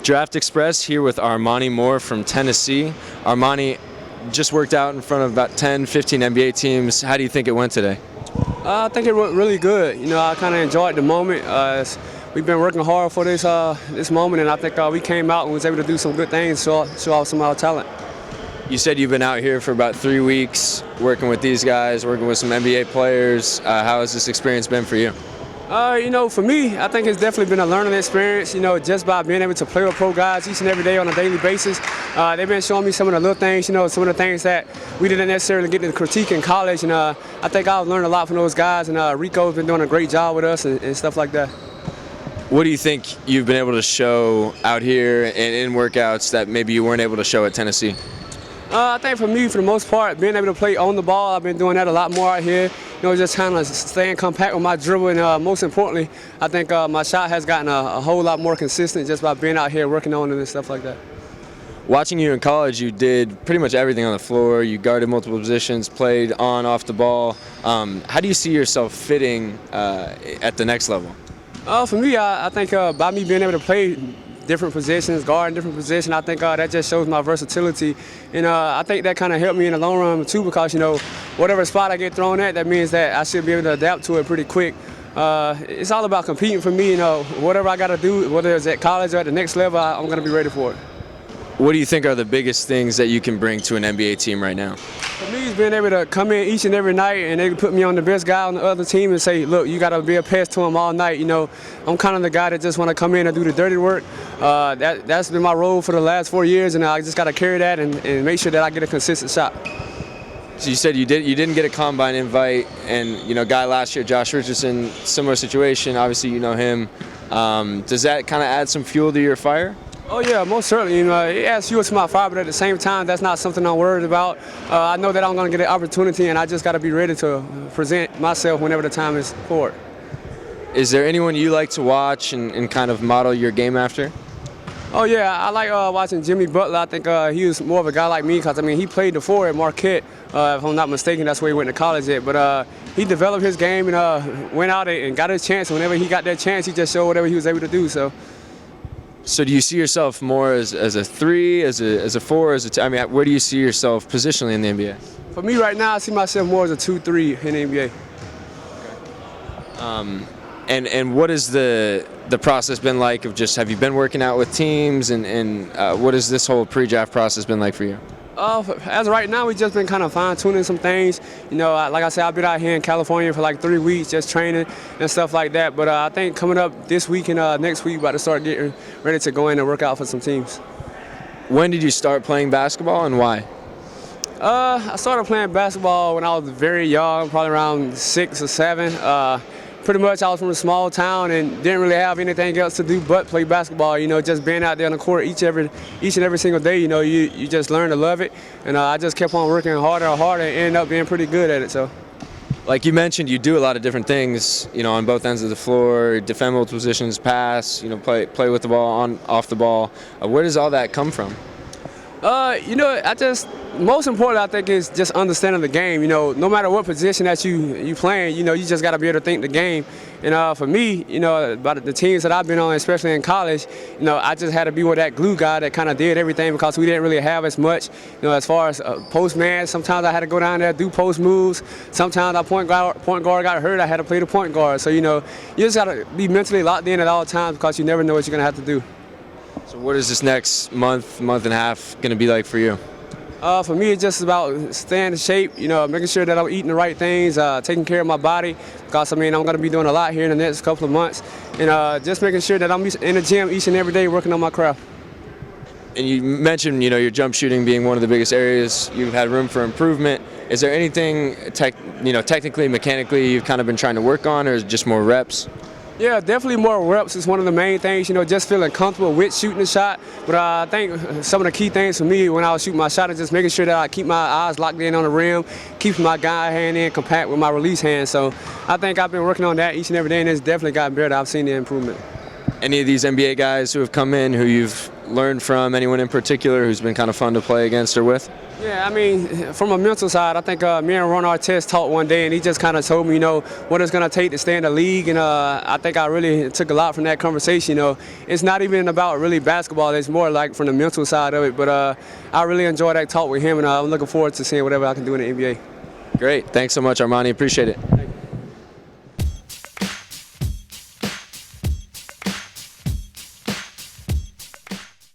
DraftExpress here with Armani Moore from Tennessee. Armani just worked out in front of about 10, 15 NBA teams. How do you think it went today? I think it went really good. I kind of enjoyed the moment. We've been working hard for this moment, and I think we came out and was able to do some good things, show off some of our talent. You said you've been out here for about 3 weeks working with these guys, working with some NBA players. How has this experience been for you? For me, I think it's definitely been a learning experience, just by being able to play with pro guys each and every day on a daily basis. They've been showing me some of the little things, some of the things that we didn't necessarily get to critique in college. And I think I've learned a lot from those guys, and Rico's been doing a great job with us and stuff like that. What do you think you've been able to show out here and in workouts that maybe you weren't able to show at Tennessee? I think for me, for the most part, being able to play on the ball, I've been doing that a lot more out here. Just kind of staying compact with my dribble, and most importantly, I think my shot has gotten a whole lot more consistent just by being out here working on it and stuff like that. Watching you in college, you did pretty much everything on the floor. You guarded multiple positions, played on, off the ball. How do you see yourself fitting at the next level? For me, I think by me being able to play different positions, guard in different positions, I think that just shows my versatility. And I think that kind of helped me in the long run too, because, whatever spot I get thrown at, that means that I should be able to adapt to it pretty quick. It's all about competing for me, whatever I got to do, whether it's at college or at the next level, I'm going to be ready for it. What do you think are the biggest things that you can bring to an NBA team right now? For me, it's being able to come in each and every night and they put me on the best guy on the other team and say, look, you got to be a pest to him all night. I'm kind of the guy that just want to come in and do the dirty work. That's been my role for the last 4 years, and I just got to carry that and make sure that I get a consistent shot. So you said you didn't get a combine invite, and guy last year, Josh Richardson, similar situation. Obviously, you know him. Does that kind of add some fuel to your fire? Oh yeah, most certainly. It adds fuel to my fire, but at the same time, that's not something I'm worried about. I know that I'm going to get an opportunity, and I just got to be ready to present myself whenever the time is for it. Is there anyone you like to watch and kind of model your game after? Oh yeah, I like watching Jimmy Butler. I think he was more of a guy like me because, he played the four at Marquette. If I'm not mistaken, that's where he went to college at. But he developed his game and went out and got his chance. Whenever he got that chance, he just showed whatever he was able to do. So do you see yourself more as a 3, as a 4, as a 2? Where do you see yourself positionally in the NBA? For me right now, I see myself more as a 2-3 in the NBA. And what has the process been like of just, have you been working out with teams and what has this whole pre-draft process been like for you? As of right now, we've just been kind of fine-tuning some things. Like I said, I've been out here in California for like 3 weeks just training and stuff like that. But I think coming up this week and next week, about to start getting ready to go in and work out for some teams. When did you start playing basketball and why? I started playing basketball when I was very young, probably around 6 or 7. Pretty much I was from a small town and didn't really have anything else to do but play basketball. Just being out there on the court each and every single day, you just learn to love it. And I just kept on working harder and harder and ended up being pretty good at it. So, like you mentioned, you do a lot of different things, on both ends of the floor, defend multiple positions, pass, play with the ball, on, off the ball. Where does all that come from? Most important, I think, is just understanding the game. No matter what position that you playing, you just got to be able to think the game. And for me, about the teams that I've been on, especially in college, I just had to be with that glue guy that kind of did everything because we didn't really have as much, as far as post man. Sometimes I had to go down there, do post moves. Sometimes our point guard got hurt, I had to play the point guard. So, you just got to be mentally locked in at all times because you never know what you're going to have to do. So what is this next month and a half going to be like for you? For me, it's just about staying in shape, making sure that I'm eating the right things, taking care of my body, because, I'm going to be doing a lot here in the next couple of months, and just making sure that I'm in the gym each and every day working on my craft. And you mentioned, your jump shooting being one of the biggest areas you've had room for improvement. Is there anything, technically, mechanically, you've kind of been trying to work on, or is it just more reps? Yeah, definitely more reps is one of the main things, just feeling comfortable with shooting the shot. But I think some of the key things for me when I was shooting my shot is just making sure that I keep my eyes locked in on the rim, keep my guide hand in compact with my release hand. So I think I've been working on that each and every day, and it's definitely gotten better. I've seen the improvement. any of these NBA guys who have come in who you've learned from? Anyone in particular who's been kind of fun to play against or with? Yeah, I mean, from a mental side, I think me and Ron Artest talked one day, and he just kind of told me, what it's going to take to stay in the league, and I think I really took a lot from that conversation. It's not even about really basketball; it's more like from the mental side of it. But I really enjoyed that talk with him, and I'm looking forward to seeing whatever I can do in the NBA. Great, thanks so much, Armani. Appreciate it.